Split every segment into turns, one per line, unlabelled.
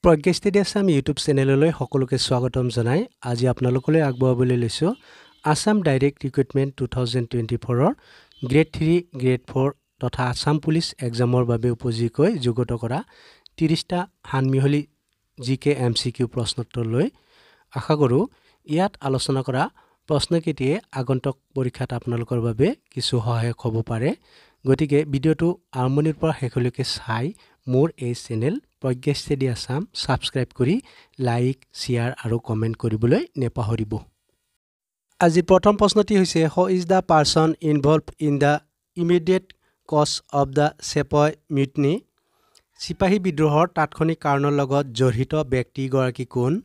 প্ৰজ্ঞা stadium YouTube চেনেললৈ সকলোকে স্বাগতম জনাই আজি আপোনালোকলৈ আগবঢ়াবলৈ লৈছোঁ আসাম ডাইৰেক্ট ৰিক্ৰুটমেণ্ট 2024ৰ গ্ৰেড 3 গ্ৰেড 4 তথা আসাম পুলিচ এক্সামৰ বাবে উপযোগীকৈ যোগ্যতা কৰা 30টা হানমিহলি জিকে এমচিকিউ প্ৰশ্নোত্তৰ লৈ আশা কৰোঁ ইয়াত আলোচনা কৰা প্ৰশ্নকেইটিয়ে আগন্তুক পৰীক্ষাত আপোনালোকৰ বাবে কিছু সহায়ক হ'ব পাৰে গতিকে ভিডিঅ'টো আৰম্ভণিৰ পৰা শেষলৈকে চাই মোৰ এই চেনেল প্ৰজ্ঞা ষ্টেডিয়াম সাবস্ক্ৰাইব কৰি লাইক শ্বেয়াৰ আৰু কমেন্ট কৰিবলৈ নেপাহৰিব আজি প্ৰথম প্ৰশ্নটি হৈছে who is the person involved in the immediate cause of the sepoy mutiny সিপাহী বিদ্ৰোহৰ তাৎক্ষণিক কাৰণৰ লগত জড়িত ব্যক্তিগৰাকী কোন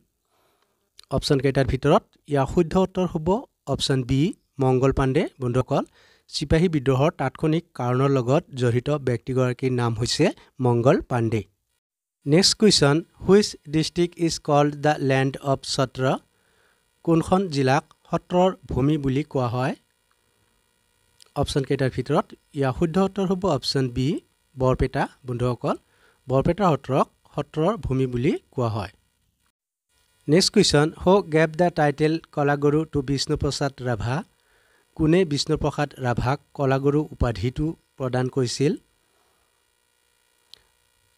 অপচন কেইটাৰ ভিতৰত ইয়াৰ শুদ্ধ উত্তৰ হ'ব অপচন বি মংগল পাণ্ডে বন্ধুসকল সিপাহী বিদ্ৰোহৰ তাৎক্ষণিক কাৰণৰ লগত জড়িত ব্যক্তিগৰাকীৰ নাম হৈছে Mangal Pandey next question which district is called the land of Sattra কোনখন জিলাক সত্ৰৰ ভূমি বুলি কোৱা হয় অপচন কেইটাৰ ভিতৰত ইয়াৰ শুদ্ধ উত্তৰ হ'ব অপচন বি বৰপেটা বন্ধুসকল বৰপেটা সত্ৰক সত্ৰৰ ভূমি বুলি কোৱা হয় next question who gave the title Kalaguru to Bishnuprasad Rabha কোনে বিষ্ণুপ্ৰসাদ ৰাভাক কলাগুৰু উপাধিটো প্ৰদান কৰিছিল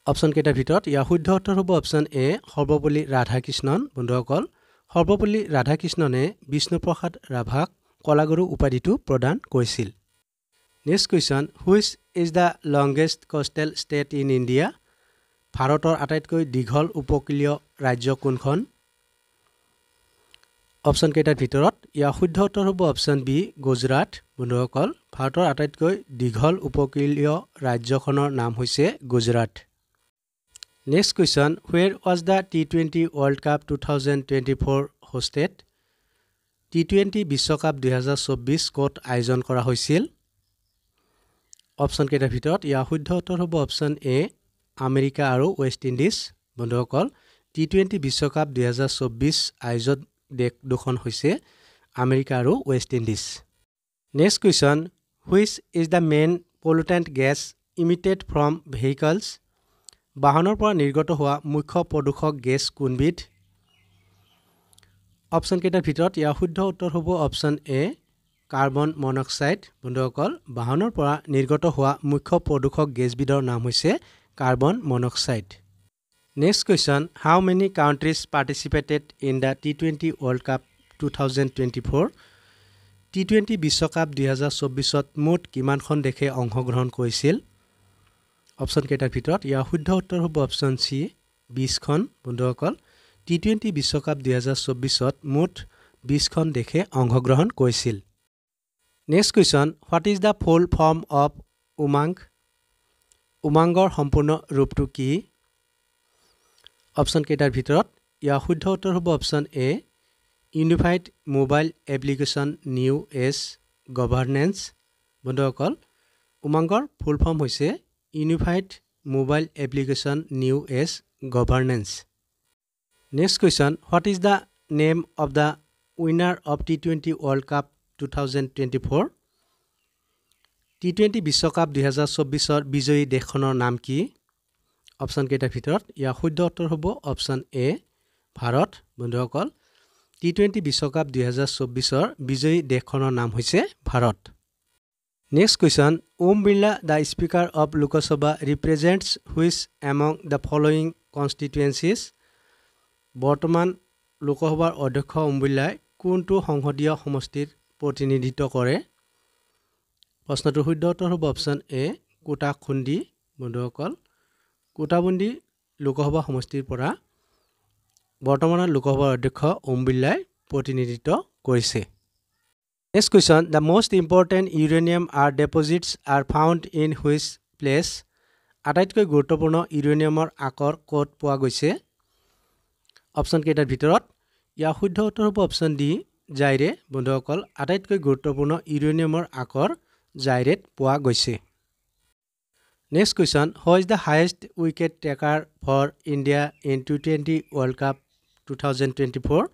অপচন কেইটাৰ ভিতৰত ইয়াৰ শুদ্ধ উত্তৰ হ'ব অপচন এ সৰ্বপল্লী ৰাধাকৃষ্ণন বন্ধুসকল সৰ্বপল্লী ৰাধাকৃষ্ণনে বিষ্ণুপ্ৰসাদ ৰাভাক কলাগুৰু উপাধিটো প্ৰদান কৰিছিল next question which is the longest coastal state in India ভাৰতৰ আটাইতকৈ দীঘল উপকূলীয় ৰাজ্য কোনখন অপচন কেইটাৰ ভিতৰত ইয়াৰ শুদ্ধ উত্তৰ হ'ব অপচন বি গুজৰাট বন্ধুসকল ভাৰতৰ আটাইতকৈ দীঘল উপকূলীয় ৰাজ্যখনৰ নাম হৈছে Gujarat next question where was the টি20 ৱৰ্ল্ড কাপ 2024 হোষ্টেড টি20 বিশ্বকাপ 2024 ক'ত আয়োজন কৰা হৈছিল অপচন কেইটাৰ ভিতৰত ইয়াৰ শুদ্ধ উত্তৰ হ'ব অপচন এ আমেৰিকা আৰু ৱেষ্ট ইণ্ডিজ বন্ধুসকল টি20 বিশ্বকাপ 2024 আয়োজক দেশ দুখন হৈছে আমেৰিকা আৰু West Indies next question which is the main pollutant gas emitted from vehicles বাহনৰ পৰা নিৰ্গত হোৱা মুখ্য প্ৰদূষক গেছ কোনবিধ অপচন কেইটাৰ ভিতৰত ইয়াৰ শুদ্ধ উত্তৰ হ'ব অপচন এ কাৰ্বন মনক্সাইড বন্ধুসকল বাহনৰ পৰা নিৰ্গত হোৱা মুখ্য প্ৰদূষক গেছবিধৰ নাম হৈছে carbon monoxide next question how many countries participated in the টি20 ৱৰ্ল্ড কাপ 2024 টি20 বিশ্বকাপ 2024ত মুঠ কিমানখন দেশে অংশগ্ৰহণ কৰিছিল অপচন কেইটাৰ ভিতৰত ইয়াৰ শুদ্ধ উত্তৰ হ'ব অপচন চি 20খন বন্ধুসকল টি20 বিশ্বকাপ 2024ত মুঠ 20খন দেশে অংশগ্ৰহণ কৰিছিল next question what is the full form of Umang উমাংগৰ সম্পূৰ্ণ ৰূপটো কি অপচন কেইটাৰ ভিতৰত ইয়াৰ শুদ্ধ উত্তৰ হ'ব option A unified mobile application new age governance বন্ধুসকল উমাংগৰ ফুল ফৰ্ম হৈছে unified mobile application new age governance next question what is the name of the winner of টি20 ৱৰ্ল্ড কাপ 2024 টি20 বিশ্বকাপ 2024ৰ বিজয়ী দেশখনৰ নাম কি অপচন কেইটাৰ ভিতৰত ইয়াৰ শুদ্ধ উত্তৰ হ'ব অপচন এ ভাৰত বন্ধুসকল টি20 বিশ্বকাপ 2024ৰ বিজয়ী দেশখনৰ নাম হৈছে Bharat next question Om Birla the speaker of Lok Sabha represents which among the following constituencies বৰ্তমান লোকসভাৰ অধ্যক্ষ ওম বিৰলাই কোনটো সংসদীয় সমষ্টিৰ প্ৰতিনিধিত্ব কৰে প্ৰশ্নটোৰ শুদ্ধ উত্তৰ হ'ব অপচন এ কোটাখুন্দি বন্ধুসকল কোটাবুন্দি লোকসভা সমষ্টিৰ পৰা বৰ্তমানৰ লোকসভাৰ অধ্যক্ষ ওম বিৰলাই প্ৰতিনিধিত্ব কৰিছে next question the most important uranium ore deposits are found in which place আটাইতকৈ গুৰুত্বপূৰ্ণ ইউৰেনিয়ামৰ আকৰ ক'ত পোৱা গৈছে অপচন কেইটাৰ ভিতৰত ইয়াৰ শুদ্ধ উত্তৰ হ'ব অপচন ডি জাইৰে বন্ধুসকল আটাইতকৈ গুৰুত্বপূৰ্ণ ইউৰেনিয়ামৰ আকৰ জাইৰেত পোৱা গৈছে next question who is the highest wicket taker for India in টি20 ৱৰ্ল্ড কাপ 2024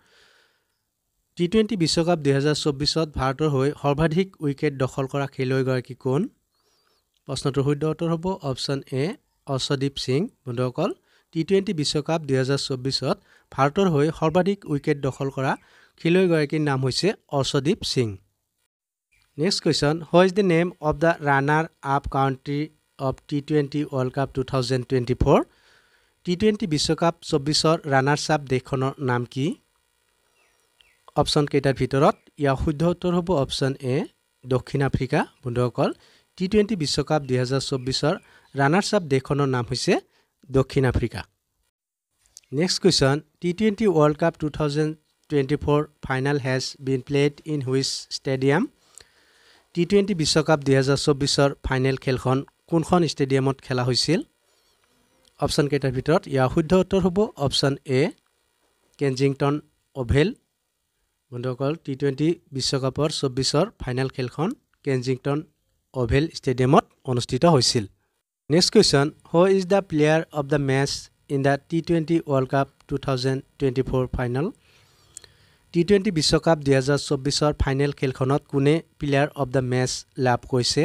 টি20 বিশ্বকাপ 2024ত ভাৰতৰ হৈ সৰ্বাধিক উইকেট দখল কৰা খেলুৱৈগৰাকী কোন প্ৰশ্নটোৰ শুদ্ধ উত্তৰ হ'ব অপচন এ অৰ্শদীপ সিং বন্ধুসকল টি-20 বিশ্বকাপ 2024ত ভাৰতৰ হৈ সৰ্বাধিক উইকেট দখল কৰা খেলুৱৈগৰাকীৰ নাম হৈছে Arshdeep Singh. Next question, what is the name of the runner up country of টি-20 ৱৰ্ল্ড কাপ 2024? টি-20 বিশ্বকাপ 24ৰ ৰানাৰ্ছ আপ দেশখনৰ নাম কি? অপশ্যন কেইটাৰ ভিতৰত ইয়াৰ শুদ্ধ উত্তৰ হ'ব অপশ্যন এ দক্ষিণ আফ্ৰিকা। বন্ধুসকল, টি-20 বিশ্বকাপ 2024ৰ ৰানাৰ্ছ আপ দেশখনৰ নাম হৈছে দক্ষিণ আফ্ৰিকা। নেক্সট কুৱেশ্যন, টি-20 world cup 2024 final has been played in which stadium? টি-20 বিশ্বকাপ 2024ৰ ফাইনেল খেলখন কোনখন ষ্টেডিয়ামত খেলা হৈছিল? অপশ্যন কেইটাৰ ভিতৰত ইয়াৰ শুদ্ধ উত্তৰ হ'ব অপশ্যন এ কেনজিংটন অভেল। বন্ধুসকল, টি-20 বিশ্বকাপৰ 24ৰ ফাইনেল খেলখন কেনজিংটন অভেল ষ্টেডিয়ামত অনুষ্ঠিত হৈছিল। Next question, who is the player of the match in the টি-20 ৱৰ্ল্ড কাপ 2024 ফাইনেল? টি-20 বিশ্বকাপ 2024ৰ ফাইনেল খেলখনত কোনে প্লেয়াৰ অফ দ্য মেচ লাভ কৰিছে?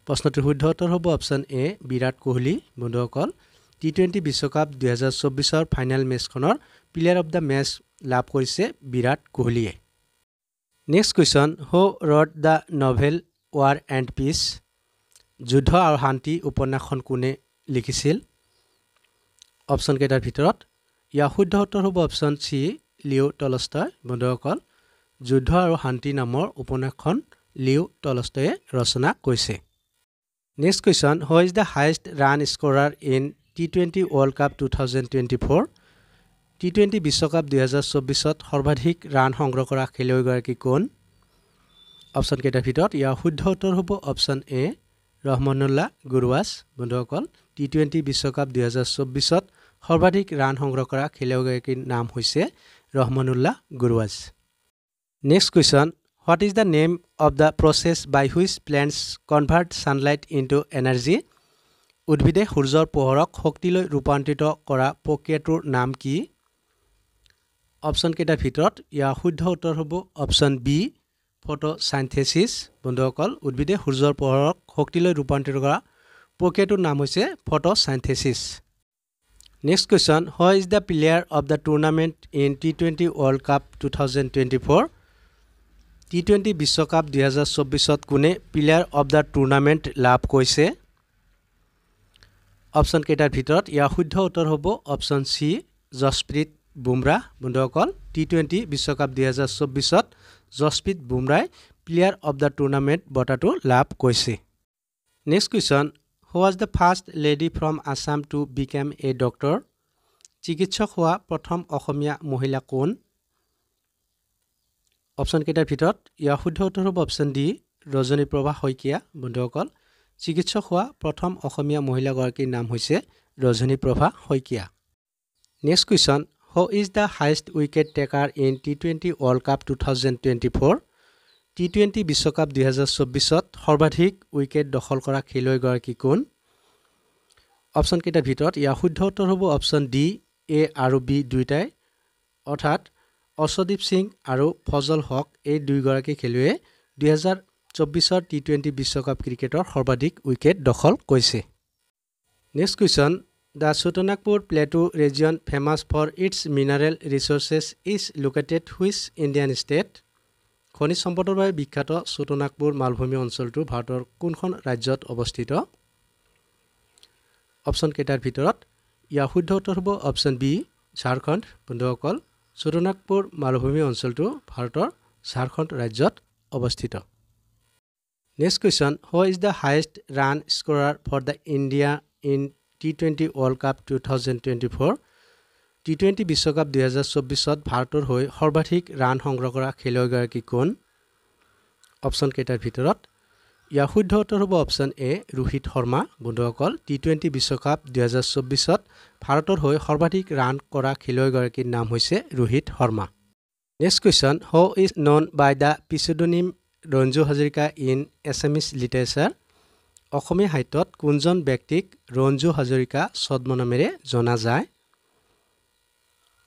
প্ৰশ্নটোৰ শুদ্ধ উত্তৰ হ'ব অপশ্যন এ বিৰাট কোহলি। বন্ধুসকল, টি-20 বিশ্বকাপ 2024ৰ ফাইনেল মেচখনৰ প্লেয়াৰ অফ দ্য মেচ লাভ কৰিছে বিৰাট কোহলিয়ে। Next question, who wrote the novel war and peace? যুদ্ধ আৰু শান্তি উপন্যাসখন কোনে লিখিছিল? অপশ্যন কেইটাৰ ভিতৰত ইয়াৰ শুদ্ধ উত্তৰ হ'ব অপশ্যন চি লিও টলষ্টয়। বন্ধুসকল, যুদ্ধ আৰু শান্তি নামৰ উপন্যাসখন লিও টলষ্টয়ে ৰচনা কৰিছে। Next question, who is the highest run scorer in টি-20 ৱৰ্ল্ড কাপ 2024? টি-20 বিশ্বকাপ 2024ত সৰ্বাধিক ৰান সংগ্ৰহ কৰা খেলুৱৈগৰাকী কোন? অপশ্যন কেইটাৰ ভিতৰত ইয়াৰ শুদ্ধ উত্তৰ হ'ব অপশ্যন এ ৰহমানুল্লাহ গুৰুৱাছ। বন্ধুসকল, টি-20 বিশ্বকাপ 2024ত সৰ্বাধিক ৰান সংগ্ৰহ কৰা খেলুৱৈগৰাকীৰ নাম হৈছে Rahmanullah Gurbaz. Next question, what is the name of the process by which plants convert sunlight into energy? উদ্ভিদে সূৰ্যৰ পোহৰক শক্তিলৈ ৰূপান্তৰিত কৰা প্ৰক্ৰিয়াটোৰ নাম কি? অপশ্যন কেইটাৰ ভিতৰত ইয়াৰ শুদ্ধ উত্তৰ হ'ব অপশ্যন বি ফটোছাইন্থেচিছ। বন্ধুসকল, উদ্ভিদে সূৰ্যৰ পোহৰক শক্তিলৈ ৰূপান্তৰিত কৰা প্ৰক্ৰিয়াটোৰ নাম হৈছে photosynthesis. Next question, who is the player of the tournament in টি-20 ৱৰ্ল্ড কাপ 2024? টি-20 বিশ্বকাপ 2024ত কোনে প্লেয়াৰ অফ দ্য টুৰ্ণামেণ্ট লাভ কৰিছে? অপশ্যন কেইটাৰ ভিতৰত ইয়াৰ শুদ্ধ উত্তৰ হ'ব অপশ্যন চি যশপ্ৰীত বুমৰাহ। বন্ধুসকল, টি-20 বিশ্বকাপ 2024ত যশপ্ৰীত বুমৰাই প্লেয়াৰ অফ দ্য টুৰ্ণামেণ্ট বঁটাটো লাভ কৰিছে। Next question, who was the first lady from Assam to become a doctor? চিকিৎসক হোৱা প্ৰথম অসমীয়া মহিলা কোন? অপশ্যন কেইটাৰ ভিতৰত ইয়াৰ শুদ্ধ উত্তৰ হ'ব অপশ্যন ডি ৰজনীপ্ৰভা শইকীয়া। বন্ধুসকল, চিকিৎসক হোৱা প্ৰথম অসমীয়া মহিলাগৰাকীৰ নাম হৈছে Rajaniprabha Saikia. Next question, who is the highest wicket taker in টি-20 ৱৰ্ল্ড কাপ 2024? টি-20 বিশ্বকাপ 2024ত সৰ্বাধিক উইকেট দখল কৰা খেলুৱৈগৰাকী কোন? অপশ্যন কেইটাৰ ভিতৰত ইয়াৰ শুদ্ধ উত্তৰ হ'ব অপশ্যন ডি এ আৰু বি দুয়োটাই, অৰ্থাৎ অৰ্শদীপ সিং আৰু ফজল হক এই দুয়োগৰাকী খেলুৱৈয়ে 2024ৰ টি-20 বিশ্বকাপ ক্ৰিকেটৰ সৰ্বাধিক উইকেট দখল কৰিছে। Next question, the Chotanagpur plateau region famous for its mineral resources is located which Indian state? খনিজ সম্পদৰ বাবে বিখ্যাত ছোটনাগপুৰ মালভূমি অঞ্চলটো ভাৰতৰ কোনখন ৰাজ্যত অৱস্থিত? অপশ্যন কেইটাৰ ভিতৰত ইয়াৰ শুদ্ধ উত্তৰ হ'ব অপশ্যন বি ঝাৰখণ্ড। বন্ধুসকল, ছোটনাগপুৰ মালভূমি অঞ্চলটো ভাৰতৰ ঝাৰখণ্ড ৰাজ্যত অৱস্থিত। Next question, who is the highest run scorer for the India in টি-20 ৱৰ্ল্ড কাপ 2024? টি-20 বিশ্বকাপ 2024ত ভাৰতৰ হৈ সৰ্বাধিক ৰান সংগ্ৰহ কৰা খেলুৱৈগৰাকী কোন? অপশ্যন কেইটাৰ ভিতৰত ইয়াৰ শুদ্ধ উত্তৰ হ'ব অপশ্যন এ ৰোহিত শৰ্মা। বন্ধুসকল, টি-20 বিশ্বকাপ 2024ত ভাৰতৰ হৈ সৰ্বাধিক ৰান কৰা খেলুৱৈগৰাকীৰ নাম হৈছে Rohit Sharma. Next question, who is known by the pseudonym Ranju Hazarika in Assamese literature? অসমীয়া সাহিত্যত কোনজন ব্যক্তিক ৰঞ্জু হাজৰিকা ছদ্মনামেৰে জনা যায়?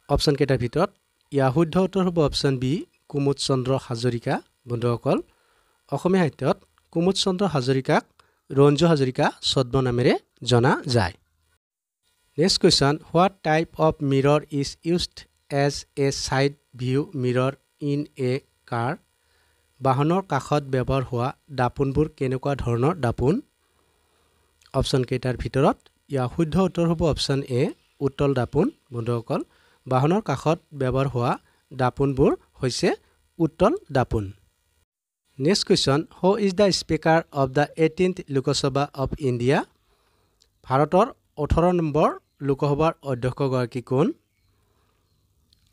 অপশ্যন কেইটাৰ ভিতৰত ইয়াৰ শুদ্ধ উত্তৰ হ'ব অপশ্যন বি কুমুদ চন্দ্ৰ হাজৰিকা। বন্ধুসকল, অসমীয়া সাহিত্যত কুমুদ চন্দ্ৰ হাজৰিকাক ৰঞ্জু হাজৰিকা ছদ্মনামেৰে জনা যায়। Next question, what type of mirror is used as a side view mirror in a car? বাহনৰ কাষত ব্যৱহাৰ হোৱা দাপোনবোৰ কেনেকুৱা ধৰণৰ দাপোন? অপশ্যন কেইটাৰ ভিতৰত ইয়াৰ শুদ্ধ উত্তৰ হ'ব অপশ্যন এ উত্তল দাপোন। বন্ধুসকল, বাহনৰ কাষত ব্যৱহাৰ হোৱা দাপোনবোৰ হৈছে উত্তল দাপোন। Next question, who is the speaker of the 18th Lok Sabha of India? ভাৰতৰ 18 নম্বৰ লোকসভাৰ অধ্যক্ষগৰাকী কোন?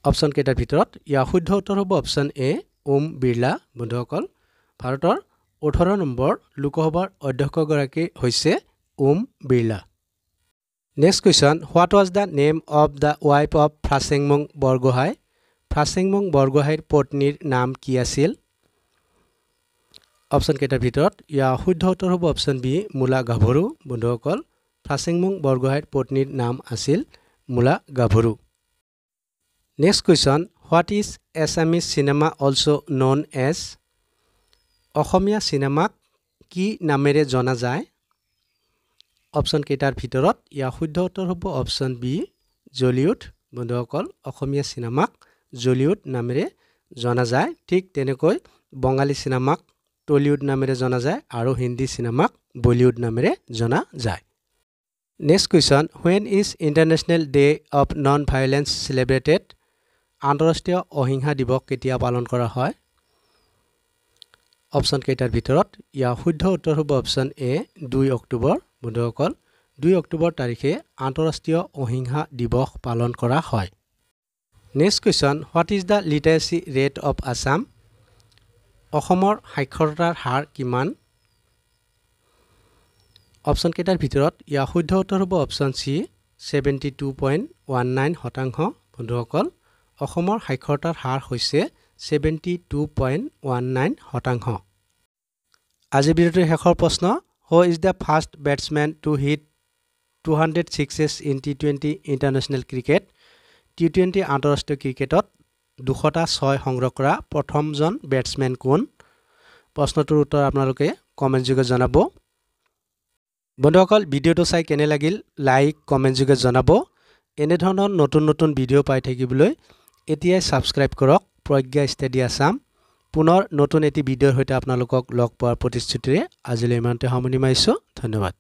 অপশ্যন কেইটাৰ ভিতৰত ইয়াৰ শুদ্ধ উত্তৰ হ'ব অপশ্যন এ ওম বিৰলা। বন্ধুসকল, ভাৰতৰ 18 নম্বৰ লোকসভাৰ অধ্যক্ষগৰাকী হৈছে Om Birla. Next question, what was the name of the wife of Phrasengmung Borgohain? Phrasengmung বৰগোহাঁইৰ পত্নীৰ নাম কি আছিল? অপশ্যন কেইটাৰ ভিতৰত ইয়াৰ শুদ্ধ উত্তৰ হ'ব অপশ্যন বি মূলা গাভৰু। বন্ধুসকল, ফ্ৰাছেংমুং বৰগোহাঁইৰ পত্নীৰ নাম আছিল Mula Gabharu. Next question, what is Assamese cinema also' known as? অসমীয়া চিনেমাক কি নামেৰে জনা যায়? অপশ্যন কেইটাৰ ভিতৰত ইয়াৰ শুদ্ধ উত্তৰ হ'ব অপশ্যন বি জলিউড। বন্ধুসকল, অসমীয়া চিনেমাক জলিউড নামেৰে জনা যায়। ঠিক তেনেকৈ বঙালী চিনেমাক টলিউড নামেৰে জনা যায় আৰু হিন্দী চিনেমাক বলিউড নামেৰে জনা যায়। Next question, when is international day of non violence celebrated? আন্তঃৰাষ্ট্ৰীয় অহিংসা দিৱস কেতিয়া পালন কৰা হয়? অপশ্যন কেইটাৰ ভিতৰত ইয়াৰ শুদ্ধ উত্তৰ হ'ব অপশ্যন এ 2 অক্টোবৰ। বন্ধুসকল, 2 অক্টোবৰ তাৰিখে আন্তঃৰাষ্ট্ৰীয় অহিংসা দিৱস পালন কৰা হয়। Next question, what is the লিটাৰেচি rate of Assam? অসমৰ সাক্ষৰতাৰ হাৰ কিমান? অপশ্যন কেইটাৰ ভিতৰত ইয়াৰ শুদ্ধ উত্তৰ হ'ব অপশ্যন চি 72.19%। বন্ধুসকল, অসমৰ সাক্ষৰতাৰ হাৰ হৈছে 72.19%। আজিৰ ভিডিঅ'টোৰ শেষৰ প্ৰশ্ন, who is the first batsmen to hit 200 sixes in T20 international cricket? T20 আন্তঃৰাষ্ট্ৰীয় ক্ৰিকেটত 200টা 6 সংগ্ৰহ কৰা প্ৰথমজন বেটছমেন কোন? প্ৰশ্নটোৰ উত্তৰ আপোনালোকে কমেণ্ট যোগে জনাব। বন্ধুসকল, ভিডিঅ'টো চাই কেনে লাগিল লাইক কমেণ্ট যোগে জনাব। এনেধৰণৰ নতুন নতুন ভিডিঅ' পাই থাকিবলৈ এতিয়াই ছাবস্ক্ৰাইব কৰক প্ৰজ্ঞা ষ্টাডি আছাম। পুনৰ নতুন এটি ভিডিঅ'ৰ সৈতে আপোনালোকক লগ পোৱাৰ প্ৰতিশ্ৰুতিৰে আজিলৈ ইমানতে সামৰণি মাৰিছোঁ। ধন্যবাদ।